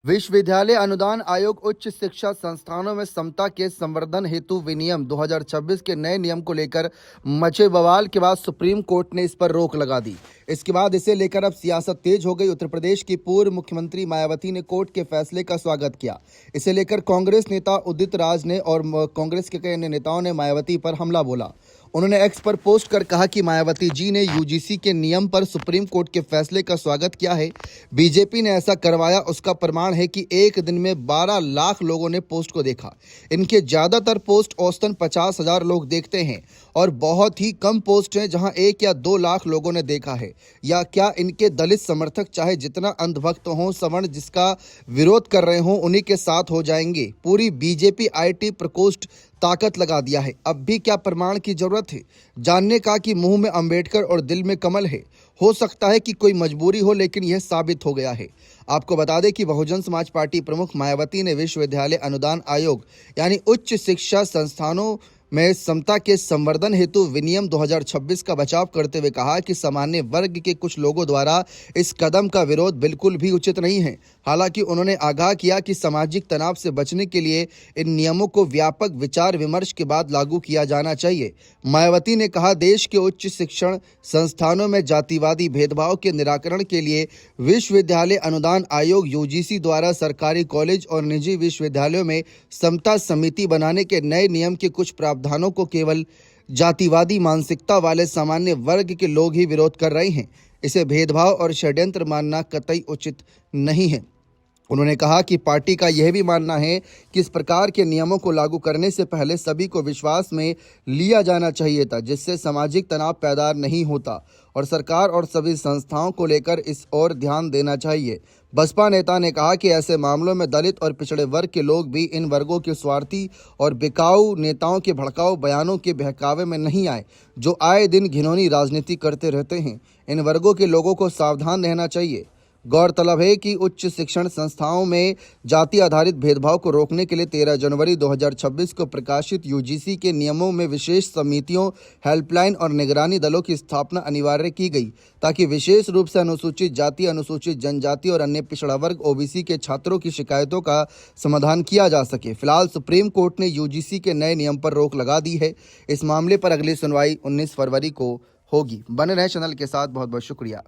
विश्वविद्यालय अनुदान आयोग उच्च शिक्षा संस्थानों में समता के संवर्धन हेतु विनियम 2026 के नए नियम को लेकर मचे बवाल के बाद सुप्रीम कोर्ट ने इस पर रोक लगा दी। इसके बाद इसे लेकर अब सियासत तेज हो गई। उत्तर प्रदेश की पूर्व मुख्यमंत्री मायावती ने कोर्ट के फैसले का स्वागत किया। इसे लेकर कांग्रेस नेता उदित राज ने और कांग्रेस के कई अन्य नेताओं ने मायावती पर हमला बोला। उन्होंने एक्स पर पोस्ट कर कहा कि मायावती जी ने यूजीसी के नियम पर सुप्रीम कोर्ट के फैसले का स्वागत किया है। बीजेपी ने ऐसा करवाया, उसका प्रमाण है कि एक दिन में 12 लाख लोगों ने पोस्ट को देखा। इनके ज्यादातर पोस्ट औसतन 50,000 लोग देखते हैं और बहुत ही कम पोस्ट हैं जहां 1 या 2 लाख लोगों ने देखा है। या क्या इनके दलित समर्थक चाहे जितना अंधभक्त हों, सवर्ण जिसका विरोध कर रहे हों, उन्हीं के साथ हो जाएंगे? पूरी बीजेपी आईटी प्रकोष्ठ ताकत लगा दिया है। अब भी क्या प्रमाण की जरूरत है जानने का कि मुंह में अंबेडकर और दिल में कमल है? हो सकता है कि कोई मजबूरी हो, लेकिन यह साबित हो गया है। आपको बता दें कि बहुजन समाज पार्टी प्रमुख मायावती ने विश्वविद्यालय अनुदान आयोग यानी उच्च शिक्षा संस्थानों में समता के संवर्धन हेतु विनियम 2026 का बचाव करते हुए कहा कि सामान्य वर्ग के कुछ लोगों द्वारा इस कदम का विरोध बिल्कुल भी उचित नहीं है। हालांकि उन्होंने आगाह किया कि सामाजिक तनाव से बचने के लिए इन नियमों को व्यापक विचार विमर्श के बाद लागू किया जाना चाहिए। मायावती ने कहा, देश के उच्च शिक्षण संस्थानों में जातिवादी भेदभाव के निराकरण के लिए विश्वविद्यालय अनुदान आयोग यूजीसी द्वारा सरकारी कॉलेज और निजी विश्वविद्यालयों में समता समिति बनाने के नए नियम के कुछ प्रावधानों को केवल जातिवादी मानसिकता वाले सामान्य वर्ग के लोग ही विरोध कर रहे हैं। इसे भेदभाव और षड्यंत्र मानना कतई उचित नहीं है। उन्होंने कहा कि पार्टी का यह भी मानना है कि इस प्रकार के नियमों को लागू करने से पहले सभी को विश्वास में लिया जाना चाहिए था, जिससे सामाजिक तनाव पैदा नहीं होता और सरकार और सभी संस्थाओं को लेकर इस ओर ध्यान देना चाहिए। बसपा नेता ने कहा कि ऐसे मामलों में दलित और पिछड़े वर्ग के लोग भी इन वर्गों के स्वार्थी और बिकाऊ नेताओं के भड़काऊ बयानों के बहकावे में नहीं आए, जो आए दिन घिनौनी राजनीति करते रहते हैं। इन वर्गों के लोगों को सावधान रहना चाहिए। गौरतलब है कि उच्च शिक्षण संस्थाओं में जाति आधारित भेदभाव को रोकने के लिए 13 जनवरी 2026 को प्रकाशित यूजीसी के नियमों में विशेष समितियों, हेल्पलाइन और निगरानी दलों की स्थापना अनिवार्य की गई, ताकि विशेष रूप से अनुसूचित जाति, अनुसूचित जनजाति और अन्य पिछड़ा वर्ग ओबीसी के छात्रों की शिकायतों का समाधान किया जा सके। फिलहाल सुप्रीम कोर्ट ने यूजीसी के नए नियम पर रोक लगा दी है। इस मामले पर अगली सुनवाई 19 फरवरी को होगी। बने रहे चैनल के साथ। बहुत बहुत शुक्रिया।